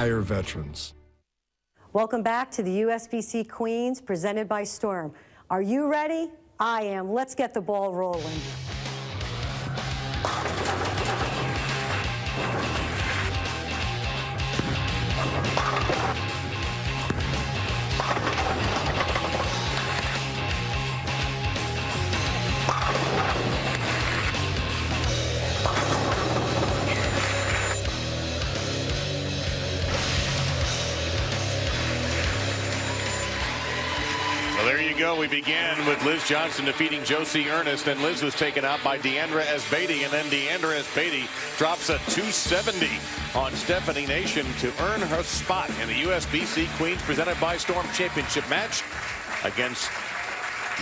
hire veterans. Welcome back to the USBC Queens, presented by Storm. Are you ready? I am. Let's get the ball rolling. There you go. We began with Liz Johnson defeating Josie Ernest, and Liz was taken out by Deandra Esbady, and then Deandra Esbady drops a 270 on Stephanie Nation to earn her spot in the USBC Queens presented by Storm Championship match against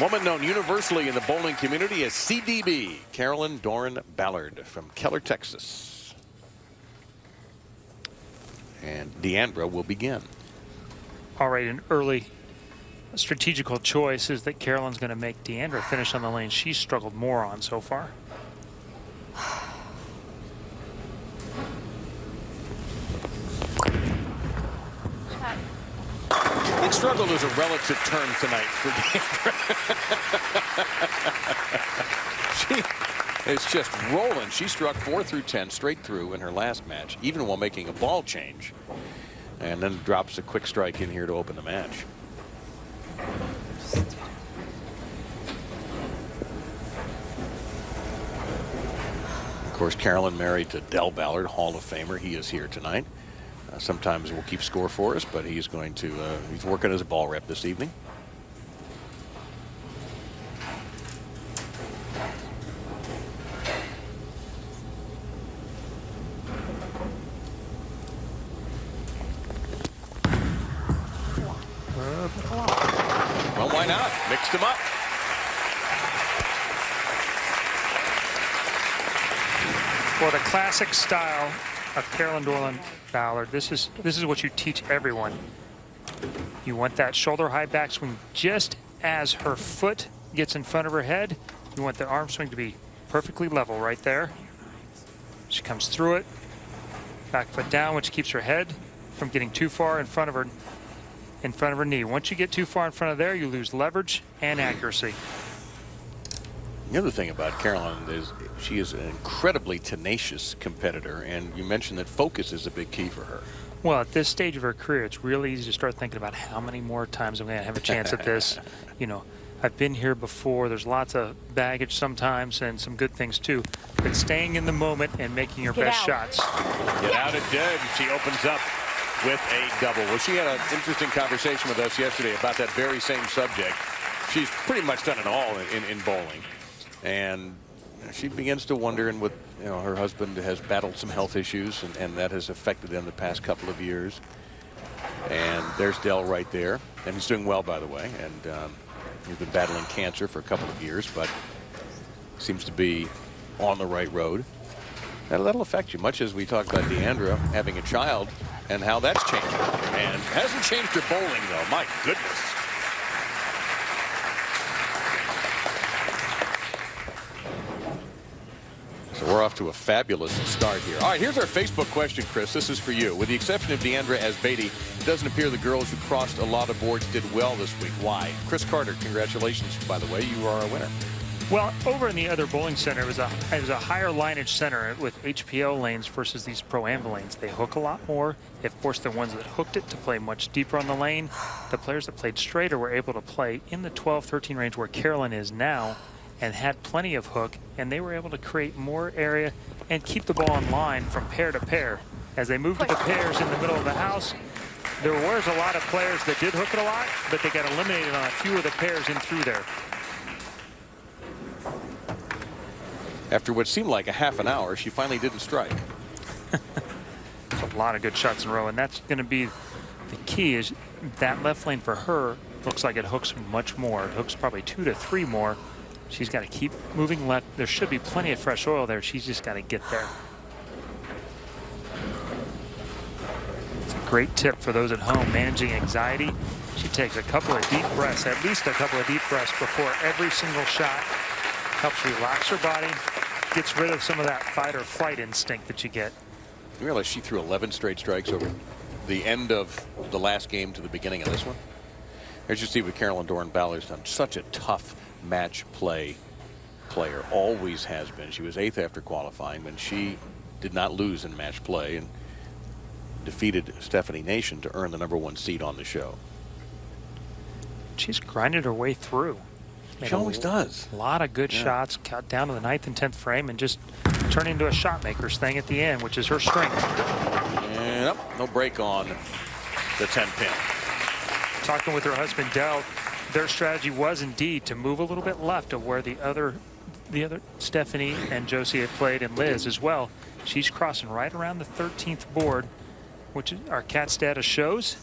woman known universally in the bowling community as CDB, Carolyn Doran Ballard from Keller, Texas. And Deandra will begin. All right, an early strategical choice is that Carolyn's going to make Deandra finish on the lane she's struggled more on so far. It struggled is a relative term tonight for Deandra. She is just rolling. She struck 4 through 10 straight through in her last match, even while making a ball change, and then drops a quick strike in here to open the match. Of course, Carolyn married to Del Ballard, Hall of Famer. He is here tonight. Sometimes we'll keep score for us, but he's going to he's working as a ball rep this evening. Well, why not? Mixed him up. For the classic style of Carolyn Doran Ballard, this is what you teach everyone. You want that shoulder high backswing just as her foot gets in front of her head. You want the arm swing to be perfectly level right there. She comes through it, back foot down, which keeps her head from getting too far in front of her knee. Once you get too far in front of there, you lose leverage and accuracy. The other thing about Carolyn is she is an incredibly tenacious competitor, and you mentioned that focus is a big key for her. Well, at this stage of her career, it's really easy to start thinking about how many more times I'm going to have a chance at this. You know, I've been here before. There's lots of baggage sometimes and some good things too. But staying in the moment and making your best shots. Get out it did. She opens up with a double. Well, she had an interesting conversation with us yesterday about that very same subject. She's pretty much done it all in bowling. And she begins to wonder, and with her husband has battled some health issues, and that has affected them the past couple of years. And there's Del right there, and he's doing well, by the way. And he's been battling cancer for a couple of years, but seems to be on the right road. And that'll affect you, much as we talked about Deandra having a child and how that's changed her. And hasn't changed her bowling, though. My goodness. So we're off to a fabulous start here. All right, here's our Facebook question, Chris. This is for you. With the exception of Deandra Esbady, it doesn't appear the girls who crossed a lot of boards did well this week. Why? Chris Carter, congratulations, by the way. You are a winner. Well, over in the other bowling center, it was a higher lineage center with HPL lanes versus these Pro-Am lanes. They hook a lot more. It forced the ones that hooked it to play much deeper on the lane. The players that played straighter were able to play in the 12-13 range where Carolyn is now, and had plenty of hook, and they were able to create more area and keep the ball in line from pair to pair. As they moved to the pairs in the middle of the house, there was a lot of players that did hook it a lot, but they got eliminated on a few of the pairs in through there. After what seemed like a half an hour, she finally didn't strike. A lot of good shots in a row, and that's going to be the key. Is that left lane for her looks like it hooks much more. It hooks probably 2 to 3 more. She's got to keep moving left. There should be plenty of fresh oil there. She's just got to get there. It's a great tip for those at home managing anxiety. She takes a couple of deep breaths, at least a couple of deep breaths before every single shot. Helps relax her body, gets rid of some of that fight or flight instinct that you get. You realize she threw 11 straight strikes over the end of the last game to the beginning of this one. As you see with Carolyn Doran-Ballard's done such a tough match play player, always has been. She was 8th after qualifying when she did not lose in match play and defeated Stephanie Nation to earn the #1 seed on the show. She's grinded her way through. She always does. A lot of good shots, cut down to the 9th and 10th frame, and just turn into a shot maker's thing at the end, which is her strength. And no break on the 10 pin. Talking with her husband Dell, their strategy was indeed to move a little bit left of where the other Stephanie and Josie had played, and Liz as well. She's crossing right around the 13th board, which our CATS data shows.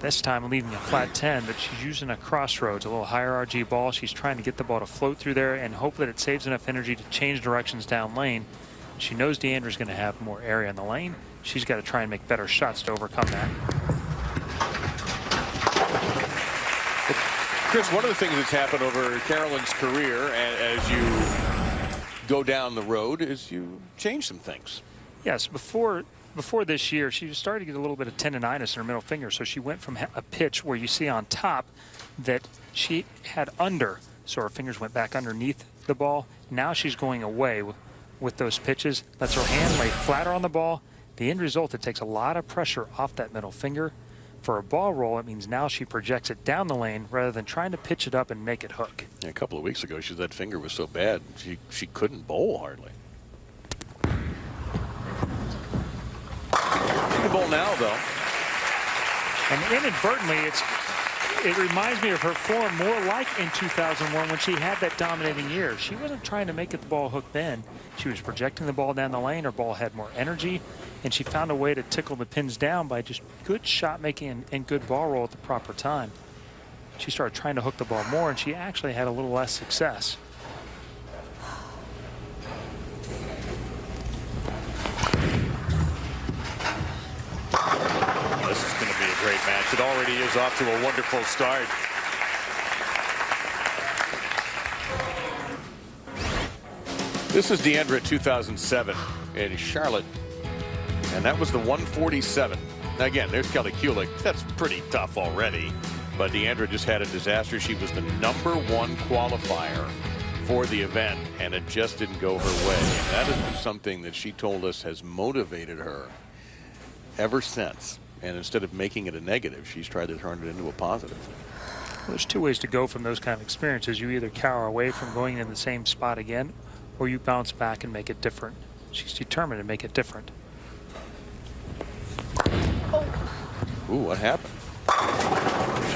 This time leaving a flat 10, but she's using a crossroads, a little higher RG ball. She's trying to get the ball to float through there and hope that it saves enough energy to change directions down lane. She knows Deandra's going to have more area in the lane. She's got to try and make better shots to overcome that. Chris, one of the things that's happened over Carolyn's career as you go down the road is you change some things. Yes, before this year, she started to get a little bit of tendonitis in her middle finger, so she went from a pitch where you see on top that she had under, so her fingers went back underneath the ball. Now she's going away with those pitches, lets her hand lay flatter on the ball. The end result, it takes a lot of pressure off that middle finger. For a ball roll, it means now she projects it down the lane rather than trying to pitch it up and make it hook. Yeah, a couple of weeks ago, that finger was so bad, she couldn't bowl hardly. She can bowl now, though. And inadvertently, it reminds me of her form more like in 2001 when she had that dominating year. She wasn't trying to make it the ball hook then. She was projecting the ball down the lane. Her ball had more energy, and she found a way to tickle the pins down by just good shot making and good ball roll at the proper time. She started trying to hook the ball more, and she actually had a little less success. This is going to be a great match. It already is off to a wonderful start. This is Deandra 2007 in Charlotte, and that was the 147. Now again, there's Kelly Kulick. That's pretty tough already, but Deandra just had a disaster. She was the #1 qualifier for the event, and it just didn't go her way. And that has been something that she told us has motivated her ever since. And instead of making it a negative, she's tried to turn it into a positive. Well, there's two ways to go from those kind of experiences. You either cower away from going in the same spot again, or you bounce back and make it different. She's determined to make it different. Oh. Ooh, what happened?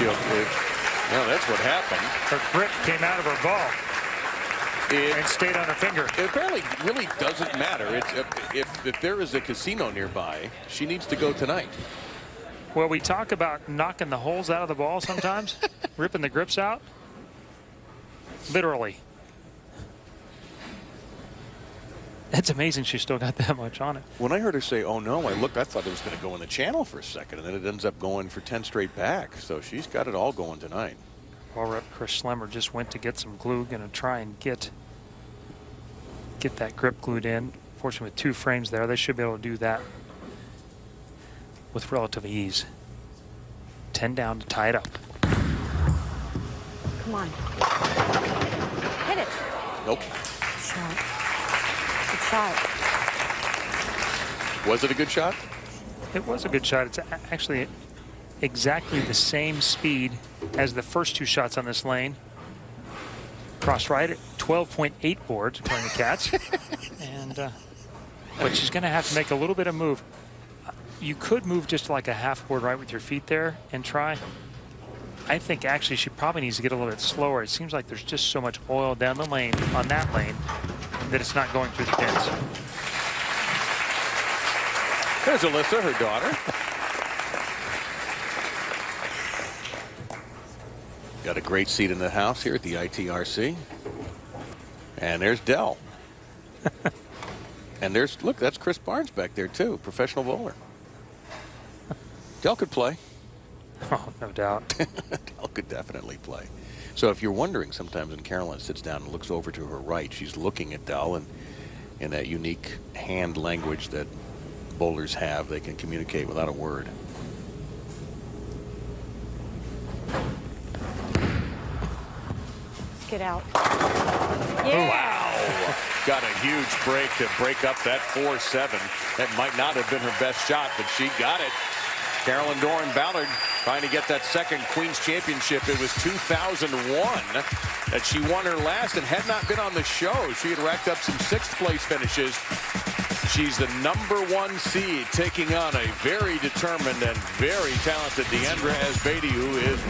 No, that's what happened. Her grip came out of her ball and stayed on her finger. It apparently really doesn't matter. If there is a casino nearby, she needs to go tonight. Well, we talk about knocking the holes out of the ball sometimes, ripping the grips out. Literally. It's amazing she still got that much on it. When I heard her say, oh no, I thought it was going to go in the channel for a second, and then it ends up going for 10 straight back. So she's got it all going tonight. Ball rep Chris Schlemmer just went to get some glue, going to try and get that grip glued in. Fortunately, with 2 frames there, they should be able to do that with relative ease. 10 down to tie it up. Come on. Hit it. Nope. Good shot. Good shot. Was it a good shot? It was a good shot. It's actually exactly the same speed as the first 2 shots on this lane. Cross right at 12.8 boards, according to CATS. And but she's going to have to make a little bit of move. You could move just like a half board right with your feet there and try. I think actually she probably needs to get a little bit slower. It seems like there's just so much oil down the lane on that lane that it's not going through the pins. There's Alyssa, her daughter. Got a great seat in the house here at the ITRC. And there's Dell. And look, that's Chris Barnes back there too, professional bowler. Dell could play. Oh, no doubt. Dell could definitely play. So if you're wondering, sometimes when Carolyn sits down and looks over to her right, she's looking at Dell and in that unique hand language that bowlers have. They can communicate without a word. Let's get out. Wow. Got a huge break to break up that 4-7. That might not have been her best shot, but she got it. Carolyn Doran Ballard trying to get that second Queen's Championship. It was 2001 that she won her last and had not been on the show. She had racked up some 6th place finishes. She's the #1 seed, taking on a very determined and very talented Deandra Asbady, who is